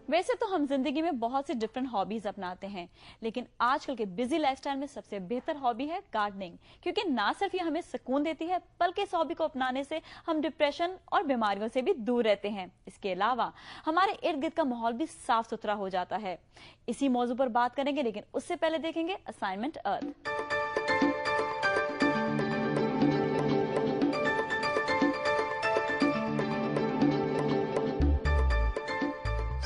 ویسے تو ہم زندگی میں بہت سی ڈفرینٹ ہابیز اپناتے ہیں، لیکن آج کل کے بزی لائف سٹائل میں سب سے بہتر ہابی ہے گارڈننگ، کیونکہ نہ صرف یہ ہمیں سکون دیتی ہے بلکہ اس ہابی کو اپنانے سے ہم ڈپریشن اور بیماریوں سے بھی دور رہتے ہیں۔ اس کے علاوہ ہمارے ارد گرد کا ماحول بھی صاف ستھرا ہو جاتا ہے۔ اسی موضوع پر بات کریں گے، لیکن اس سے پہلے دیکھیں گے اسائنمنٹ ارتھ۔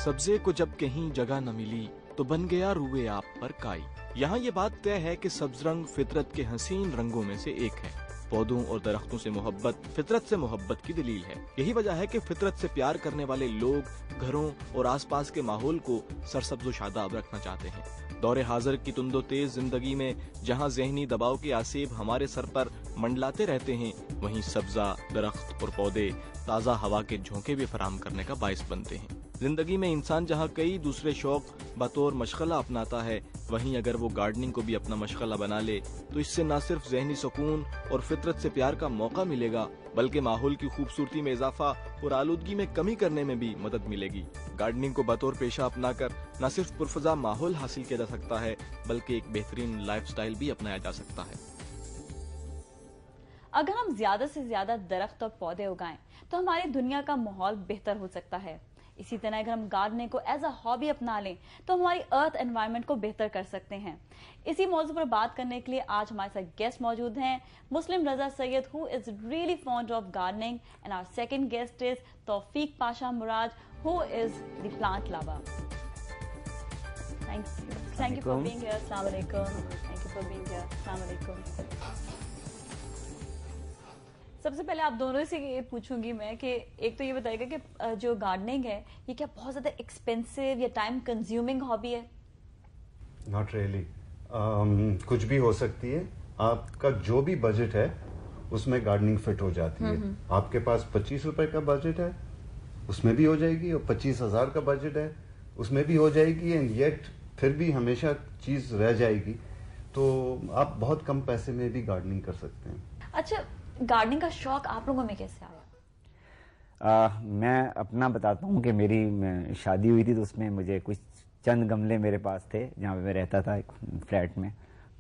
سبزے کو جب کہیں جگہ نہ ملی تو بن گیا روئے آپ پر کائی۔ یہاں یہ بات طے ہے کہ سبز رنگ فطرت کے حسین رنگوں میں سے ایک ہے۔ پودوں اور درختوں سے محبت فطرت سے محبت کی دلیل ہے۔ یہی وجہ ہے کہ فطرت سے پیار کرنے والے لوگ گھروں اور آس پاس کے ماحول کو سرسبز و شاداب رکھنا چاہتے ہیں۔ دور حاضر کی تند و تیز زندگی میں جہاں ذہنی دباؤ کے آسیب ہمارے سر پر منڈلاتے رہتے ہیں، وہیں سبزہ، درخت اور پودے تازہ ہوا کے جھونکے بھی فراہم کرنے کا باعث بنتے ہیں۔ زندگی میں انسان جہاں کئی دوسرے شوق بطور مشغلہ اپناتا ہے، وہیں اگر وہ گارڈننگ کو بھی اپنا مشغلہ بنا لے تو اس سے نہ صرف ذہنی سکون اور فطرت سے پیار کا موقع ملے گا، بلکہ ماحول کی خوبصورتی میں اضافہ اور آلودگی میں کمی کرنے میں بھی مدد ملے گی۔ گارڈننگ کو بطور پیشہ اپنا کر نہ صرف پرفضا ماحول حاصل کیا جا سکتا ہے، بلکہ ایک بہترین لائف سٹائل بھی اپنایا جا سکتا ہے۔ اگر ہم زیادہ سے زیادہ درخت اور پودے اگائیں تو ہماری دنیا کا ماحول بہتر ہو سکتا ہے۔ اسی طرح اگر ہم گارڈننگ کو ایز اے ہابی اپنا لیں تو ہماری ارتھ انوائرمنٹ کو بہتر کر سکتے ہیں۔ اسی موضوع پر بات کرنے کے لیے آج ہمارے ساتھ گیسٹ موجود ہیں، مسلم رضا سید who is really fond of gardening, and our second guest is توفیق پاشا مراد who is the plant lover. Thank you for being here. Assalamu alaikum. Thank you for being here. Assalamu alaikum. سب سے پہلے آپ دونوں سے یہ پوچھوں گی میں کہ ایک تو یہ بتائیے گا کہ جو گارڈننگ ہے یہ کیا بہت زیادہ ایکسپینسو یا ٹائم کنزیومنگ ہابی ہے؟ ناٹ ریئلی، کچھ بھی ہو سکتی ہے۔ آپ کا جو بھی بجٹ ہے اس میں گارڈننگ فٹ ہو جاتی ہے۔ آپ کے پاس 25 روپے کا بجٹ ہے اس میں بھی ہو جائے گی، اور 25,000 کا بجٹ ہے اس میں بھی ہو جائے گی، اینڈ یٹ پھر بھی ہمیشہ چیز رہ جائے گی۔ تو آپ بہت کم پیسے میں بھی گارڈننگ کر سکتے ہیں۔ اچھا، گارڈننگ کا شوق آپ لوگوں میں کیسے آیا؟ میں اپنا بتاتا ہوں کہ میری شادی ہوئی تھی تو اس میں مجھے کچھ چند گملے میرے پاس تھے جہاں پہ میں رہتا تھا ایک فلیٹ میں۔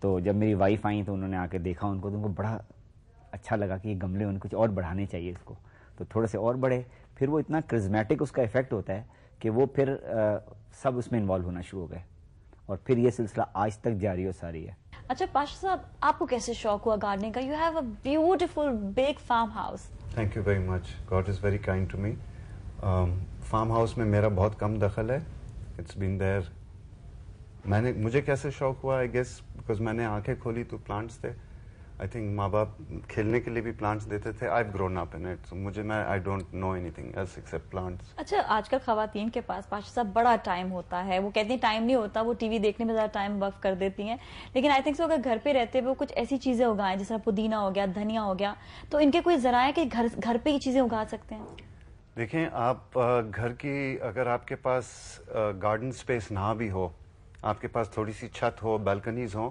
تو جب میری وائف آئیں تو انہوں نے آ کے دیکھا ان کو، تو ان کو بڑا اچھا لگا کہ یہ گملے ان کچھ اور بڑھانے چاہیے اس کو، تو تھوڑے سے اور بڑھے۔ پھر وہ اتنا کرزمیٹک اس کا افیکٹ ہوتا ہے کہ وہ پھر سب اس میں انوالو ہونا شروع ہو گئے، اور پھر یہ سلسلہ آج تک جاری و ساری ہے۔ اچھا پاشا صاحب، آپ کو کیسے شوق ہوا گارڈننگ کا؟ You have a beautiful big farm house. Thank you very much, God is very kind to me. Farm house میں میرا بہت کم دخل ہے، اٹس بین دیر۔ مجھے کیسے شوق ہوا؟ آئی گیس بیکاز میں نے آنکھیں کھولی تو پلانٹس تھے۔ آئی تھنک ماں باپ کھیلنے کے لیے بھی پلانٹس دیتے تھے۔ I have grown up in it, so I don't know anything else except plants. اچھا، آج کل خواتین کے پاس پاشا صاحب بڑا ٹائم ہوتا ہے، وہ کہتی ہیں ٹائم نہیں ہوتا، وہ ٹی وی دیکھنے میں زیادہ ٹائم وقف کر دیتی ہیں، لیکن آئی تھنک سو اگر گھر پہ رہتے ہوئے کچھ ایسی چیزیں اگائیں جیسا پودینہ ہو گیا، دھنیا ہو گیا، تو ان کے کوئی ذرائع کہ گھر پہ یہ چیزیں اگا سکتے ہیں؟ دیکھیں، آپ گھر کی اگر آپ کے پاس گارڈن سپیس نہ بھی ہو، آپ کے پاس تھوڑی سی چھت ہو، بالکنیز ہوں،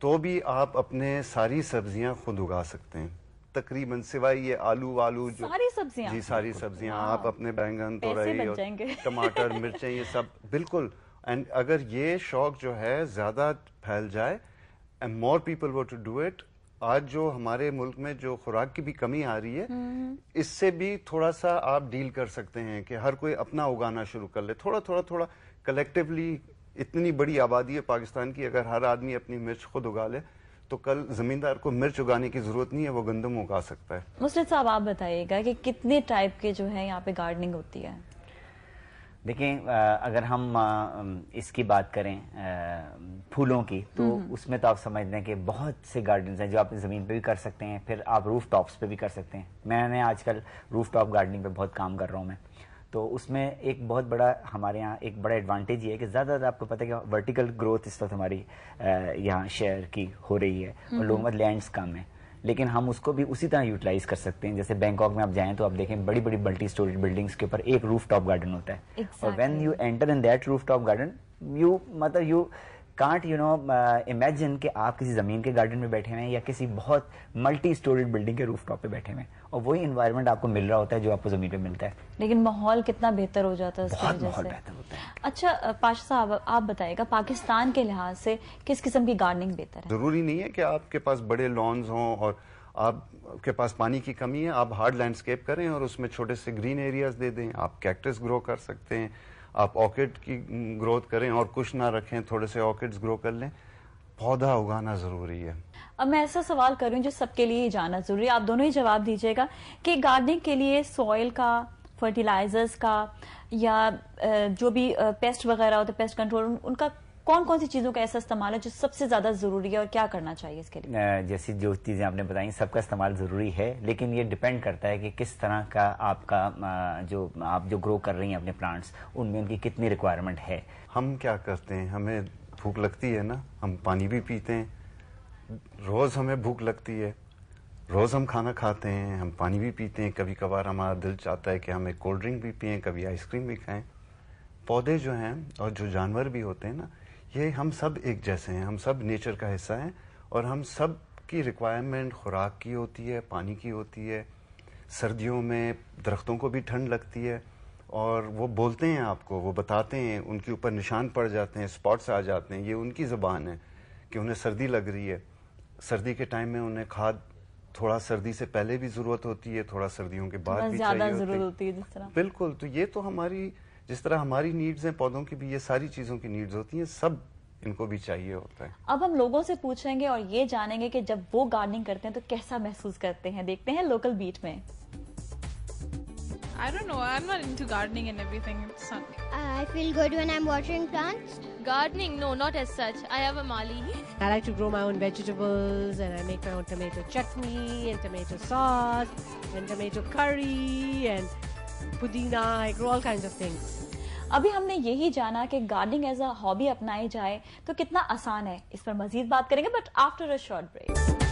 تو بھی آپ اپنے ساری سبزیاں خود اگا سکتے ہیں تقریباً، سوائے یہ آلو والو جو ساری سبزیاں، جی ساری سبزیاں آپ اپنے بینگن، توریی اور ٹماٹر، مرچیں، یہ سب بالکل۔ اینڈ اگر یہ شوق جو ہے زیادہ پھیل جائے and more people want to do it, آج جو ہمارے ملک میں جو خوراک کی بھی کمی آ رہی ہے، اس سے بھی تھوڑا سا آپ ڈیل کر سکتے ہیں کہ ہر کوئی اپنا اگانا شروع کر لے، تھوڑا تھوڑا تھوڑا کلیکٹیولی۔ اتنی بڑی آبادی ہے پاکستان کی، اگر ہر آدمی اپنی مرچ خود اگا لے تو کل زمیندار کو مرچ اگانے کی ضرورت نہیں ہے، وہ گندم اگا سکتا ہے۔ مسرت صاحب آپ بتائیے گا کہ کتنے ٹائپ کے جو ہے یہاں پہ گارڈننگ ہوتی ہے؟ دیکھیں، اگر ہم اس کی بات کریں پھولوں کی، تو اس میں تو آپ سمجھتے ہیں کہ بہت سے گارڈنز ہیں جو آپ زمین پہ بھی کر سکتے ہیں، پھر آپ روف ٹاپس پہ بھی کر سکتے ہیں۔ میں نے آج کل روف ٹاپ گارڈننگ پہ بہت کام کر رہا ہوں میں، تو اس میں ایک بہت بڑا ہمارے یہاں ایک بڑا ایڈوانٹیج یہ ہے کہ زیادہ زیادہ آپ کو پتہ ہے کہ ورٹیکل گروتھ اس وقت ہماری یہاں شہر کی ہو رہی ہے، اور لوگوں میں لینڈس کم ہیں، لیکن ہم اس کو بھی اسی طرح یوٹیلائز کر سکتے ہیں۔ جیسے بینکاک میں آپ جائیں تو آپ دیکھیں بڑی بڑی ملٹی اسٹوریج بلڈنگس کے اوپر ایک روف ٹاپ گارڈن ہوتا ہے، اور when you enter in that rooftop garden, you can't imagine کہ آپ کسی زمین کے گارڈن میں بیٹھے ہوئے ہیں یا کسی بہت ملٹی اسٹوریج بلڈنگ کے روف ٹاپ پہ بیٹھے ہوئے ہیں، اور وہی انوائرمنٹ آپ کو مل رہا ہوتا ہے جو آپ کو زمین پہ ملتا ہے، لیکن ماحول کتنا بہتر ہو جاتا ہے اس کی وجہ سے۔ بہت بہتر ہوتا ہے۔ اچھا پاشا صاحب آپ بتائیے گا پاکستان کے لحاظ سے کس قسم کی گارڈننگ بہتر ہے؟ ضروری نہیں ہے کہ آپ کے پاس بڑے لانز ہوں اور آپ کے پاس پانی کی کمی ہے، آپ ہارڈ لینڈسکیپ کریں اور اس میں چھوٹے سے گرین ایریاز دے دیں. آپ کیکٹس گرو کر سکتے ہیں، آپ آرکڈ کی گروتھ کریں اور کچھ نہ رکھیں، تھوڑے سے آرکڈز گرو کر لیں. پودا اگانا ضروری ہے. اب میں ایسا سوال کر رہی ہوں جو سب کے لیے جاننا ضروری ہے، آپ دونوں ہی جواب دیجیے گا کہ گارڈننگ کے لیے سوئل کا، فرٹیلائزرز کا یا جو بھی پیسٹ وغیرہ ہوتے ہیں، پیسٹ کنٹرول، ان کا کون کون سی چیزوں کا ایسا استعمال ہے جو سب سے زیادہ ضروری ہے اور کیا کرنا چاہیے اس کے لیے؟ جیسی جو چیزیں آپ نے بتائیں سب کا استعمال ضروری ہے، لیکن یہ ڈیپینڈ کرتا ہے کہ کس طرح کا آپ کا آپ جو گرو کر رہی ہیں اپنے پلانٹس، ان میں ان کی کتنی ریکوائرمنٹ ہے. ہم کیا کرتے ہیں، ہمیں بھوک لگتی ہے نا، ہم پانی بھی پیتے ہیں، روز ہمیں بھوک لگتی ہے، روز ہم کھانا کھاتے ہیں، ہم پانی بھی پیتے ہیں، کبھی کبھار ہمارا دل چاہتا ہے کہ ہم ایک کولڈ ڈرنک بھی پئیں، کبھی آئس کریم بھی کھائیں. پودے جو ہیں اور جو جانور بھی ہوتے ہیں نا، یہ ہم سب ایک جیسے ہیں، ہم سب نیچر کا حصہ ہیں اور ہم سب کی ریکوائرمنٹ خوراک کی ہوتی ہے، پانی کی ہوتی ہے. سردیوں میں درختوں کو بھی ٹھنڈ لگتی ہے اور وہ بولتے ہیں آپ کو، وہ بتاتے ہیں، ان کے اوپر نشان پڑ جاتے ہیں، اسپاٹس آ جاتے ہیں. یہ ان کی زبان ہے کہ انہیں سردی لگ رہی ہے. سردی کے ٹائم میں انہیں کھاد تھوڑا سردی سے پہلے بھی ضرورت ہوتی ہے، تھوڑا سردیوں کے بعد بھی زیادہ چاہیے ضرورت ہوتی ہے جس طرح. بالکل. تو یہ تو ہماری جس طرح ہماری نیڈز ہیں، پودوں کی بھی یہ ساری چیزوں کی نیڈز ہوتی ہیں، سب ان کو بھی چاہیے ہوتا ہے. اب ہم لوگوں سے پوچھیں گے اور یہ جانیں گے کہ جب وہ گارڈننگ کرتے ہیں تو کیسا محسوس کرتے ہیں. دیکھتے ہیں لوکل بیٹ میں. I don't know. I'm not into gardening and everything. It's not. I feel good when I'm watering plants. Gardening? No, not as such. I have a mali. I like to grow my own vegetables and I make my own tomato chutney and tomato sauce and tomato curry and pudina. I grow all kinds of things. ابھی ہم نے یہی جانا کہ gardening as a hobby اپنائی جائے تو کتنا آسان ہے. اس پر مزید بات کریں گے but after a short break.